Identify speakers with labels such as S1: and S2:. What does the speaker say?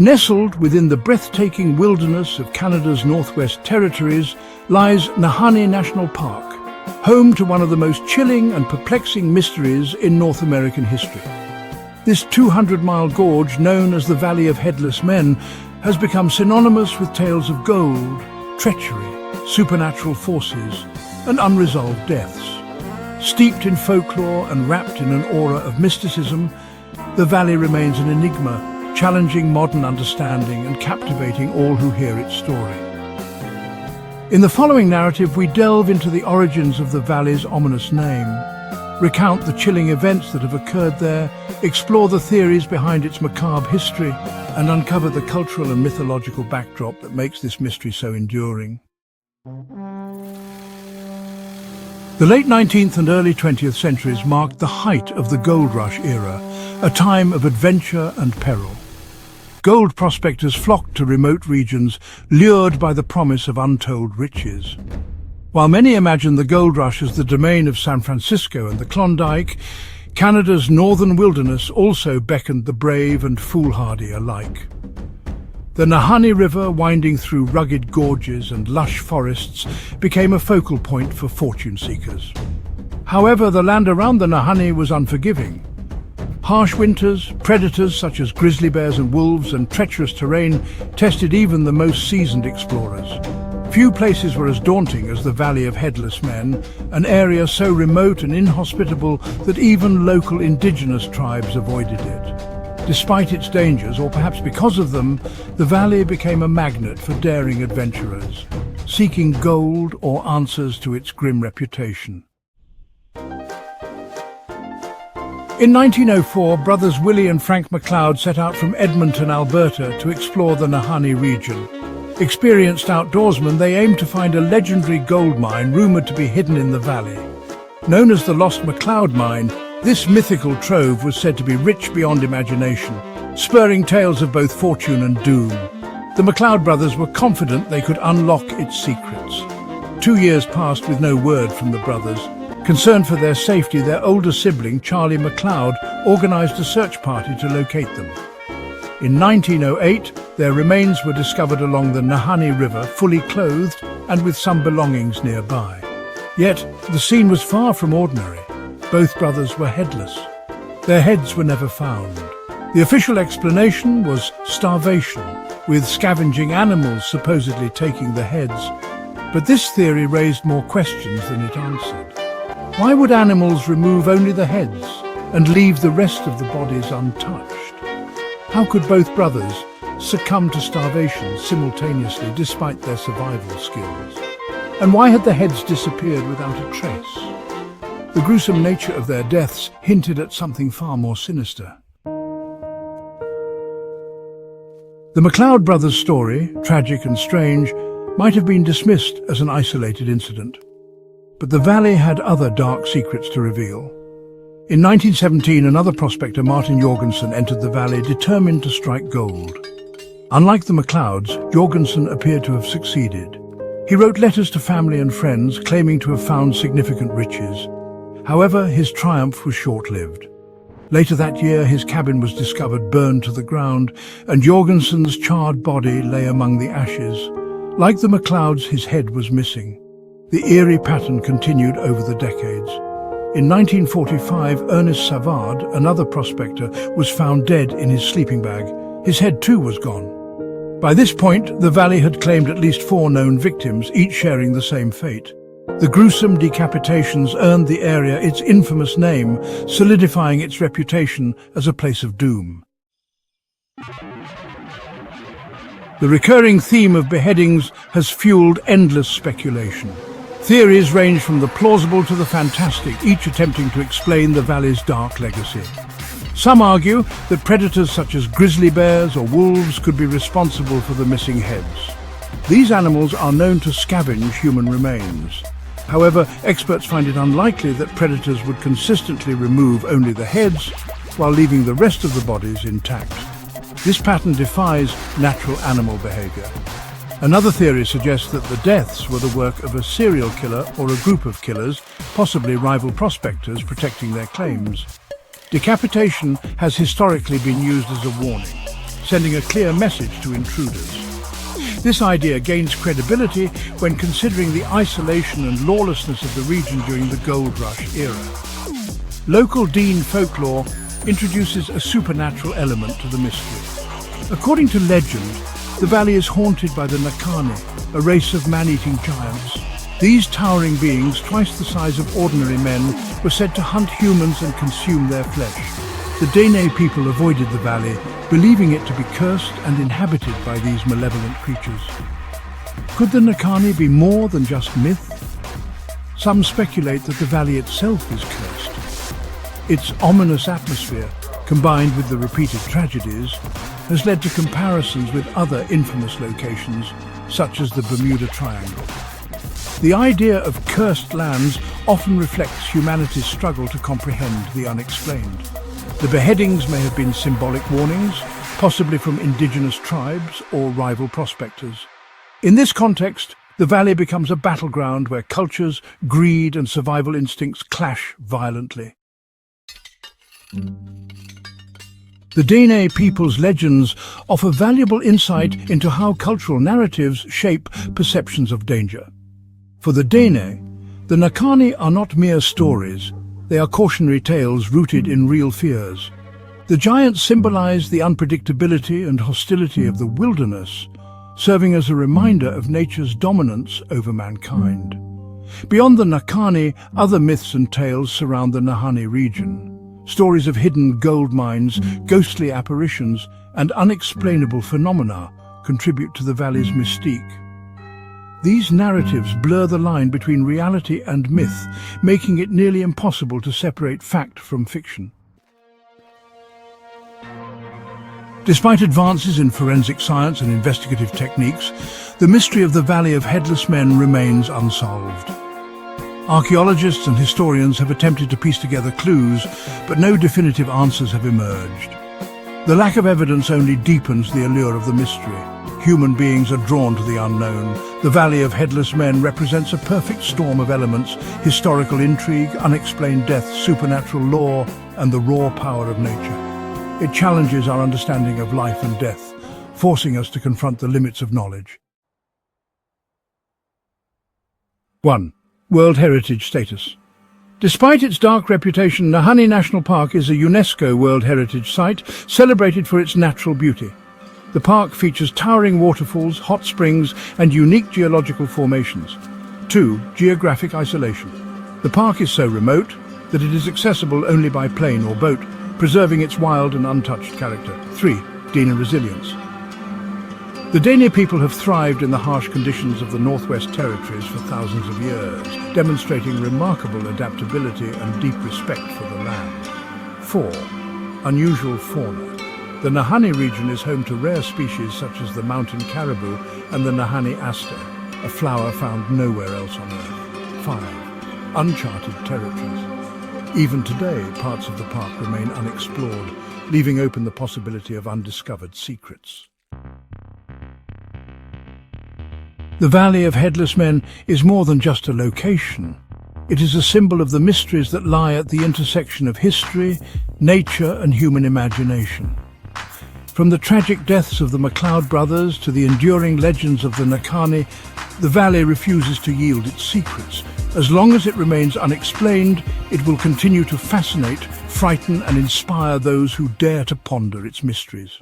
S1: Nestled within the breathtaking wilderness of Canada's Northwest Territories lies Nahanni National Park, home to one of the most chilling and perplexing mysteries in North American history. This 200-mile gorge, known as the Valley of Headless Men, has become synonymous with tales of gold, treachery, supernatural forces, and unresolved deaths. Steeped in folklore and wrapped in an aura of mysticism, the valley remains an enigma, challenging modern understanding and captivating all who hear its story. In the following narrative, we delve into the origins of the valley's ominous name, recount the chilling events that have occurred there, explore the theories behind its macabre history, and uncover the cultural and mythological backdrop that makes this mystery so enduring. The late 19th and early 20th centuries marked the height of the gold rush era, a time of adventure and peril. Gold prospectors flocked to remote regions, lured by the promise of untold riches. While many imagine the gold rush as the domain of San Francisco and the Klondike, Canada's northern wilderness also beckoned the brave and foolhardy alike. The Nahanni River, winding through rugged gorges and lush forests, became a focal point for fortune seekers. However, the land around the Nahanni was unforgiving. Harsh winters, predators such as grizzly bears and wolves, and treacherous terrain tested even the most seasoned explorers. Few places were as daunting as the Valley of Headless Men, an area so remote and inhospitable that even local indigenous tribes avoided it. Despite its dangers, or perhaps because of them, the valley became a magnet for daring adventurers, seeking gold or answers to its grim reputation. In 1904, brothers Willie and Frank McLeod set out from Edmonton, Alberta, to explore the Nahanni region. Experienced outdoorsmen, they aimed to find a legendary gold mine rumoured to be hidden in the valley. Known as the Lost McLeod Mine, this mythical trove was said to be rich beyond imagination, spurring tales of both fortune and doom. The McLeod brothers were confident they could unlock its secrets. 2 years passed with no word from the brothers. Concerned for their safety, their older sibling, Charlie McLeod, organised a search party to locate them. In 1908, their remains were discovered along the Nahanni River, fully clothed and with some belongings nearby. Yet, the scene was far from ordinary. Both brothers were headless. Their heads were never found. The official explanation was starvation, with scavenging animals supposedly taking the heads. But this theory raised more questions than it answered. Why would animals remove only the heads and leave the rest of the bodies untouched? How could both brothers succumb to starvation simultaneously despite their survival skills? And why had the heads disappeared without a trace? The gruesome nature of their deaths hinted at something far more sinister. The McLeod brothers' story, tragic and strange, might have been dismissed as an isolated incident. But the valley had other dark secrets to reveal. In 1917, another prospector, Martin Jorgenson, entered the valley determined to strike gold. Unlike the McLeods, Jorgenson appeared to have succeeded. He wrote letters to family and friends claiming to have found significant riches. However, his triumph was short-lived. Later that year, his cabin was discovered burned to the ground, and Jorgenson's charred body lay among the ashes. Like the McLeods, his head was missing. The eerie pattern continued over the decades. In 1945, Ernest Savard, another prospector, was found dead in his sleeping bag. His head too was gone. By this point, the valley had claimed at least 4 known victims, each sharing the same fate. The gruesome decapitations earned the area its infamous name, solidifying its reputation as a place of doom. The recurring theme of beheadings has fueled endless speculation. Theories range from the plausible to the fantastic, each attempting to explain the valley's dark legacy. Some argue that predators such as grizzly bears or wolves could be responsible for the missing heads. These animals are known to scavenge human remains. However, experts find it unlikely that predators would consistently remove only the heads while leaving the rest of the bodies intact. This pattern defies natural animal behavior. Another theory suggests that the deaths were the work of a serial killer or a group of killers, possibly rival prospectors protecting their claims. Decapitation has historically been used as a warning. sending a clear message to intruders. This idea gains credibility when considering the isolation and lawlessness of the region during the Gold Rush era. Local Dene folklore introduces a supernatural element to the mystery. According to legend, the valley is haunted by the Nakani, a race of man-eating giants. These towering beings, twice the size of ordinary men, were said to hunt humans and consume their flesh. The Dene people avoided the valley, believing it to be cursed and inhabited by these malevolent creatures. Could the Nakani be more than just myth? Some speculate that the valley itself is cursed. Its ominous atmosphere, combined with the repeated tragedies, has led to comparisons with other infamous locations, such as the Bermuda Triangle. The idea of cursed lands often reflects humanity's struggle to comprehend the unexplained. The beheadings may have been symbolic warnings, possibly from indigenous tribes or rival prospectors. In this context, the valley becomes a battleground where cultures, greed and survival instincts clash violently. The Dene people's legends offer valuable insight into how cultural narratives shape perceptions of danger. For the Dene, the Nakani are not mere stories. They are cautionary tales rooted in real fears. The giants symbolize the unpredictability and hostility of the wilderness, serving as a reminder of nature's dominance over mankind. Beyond the Nakani, other myths and tales surround the Nahanni region. Stories of hidden gold mines, ghostly apparitions, and unexplainable phenomena contribute to the valley's mystique. These narratives blur the line between reality and myth, making it nearly impossible to separate fact from fiction. Despite advances in forensic science and investigative techniques, the mystery of the Valley of Headless Men remains unsolved. Archaeologists and historians have attempted to piece together clues, but no definitive answers have emerged. The lack of evidence only deepens the allure of the mystery. Human beings are drawn to the unknown. The Valley of Headless Men represents a perfect storm of elements: historical intrigue, unexplained death, supernatural lore, and the raw power of nature. It challenges our understanding of life and death, forcing us to confront the limits of knowledge. 1. World Heritage Status. Despite its dark reputation, Nahanni National Park is a UNESCO World Heritage Site celebrated for its natural beauty. The park features towering waterfalls, hot springs, and unique geological formations. 2. Geographic isolation. The park is so remote that it is accessible only by plane or boat, preserving its wild and untouched character. 3. Dene resilience. The Dene people have thrived in the harsh conditions of the Northwest Territories for thousands of years, demonstrating remarkable adaptability and deep respect for the land. 4. Unusual fauna. The Nahanni region is home to rare species such as the mountain caribou and the Nahanni aster, a flower found nowhere else on Earth. 5. Uncharted territories. Even today, parts of the park remain unexplored, leaving open the possibility of undiscovered secrets. The Valley of Headless Men is more than just a location. It is a symbol of the mysteries that lie at the intersection of history, nature, and human imagination. From the tragic deaths of the McLeod brothers to the enduring legends of the Nakani, the valley refuses to yield its secrets. As long as it remains unexplained, it will continue to fascinate, frighten, and inspire those who dare to ponder its mysteries.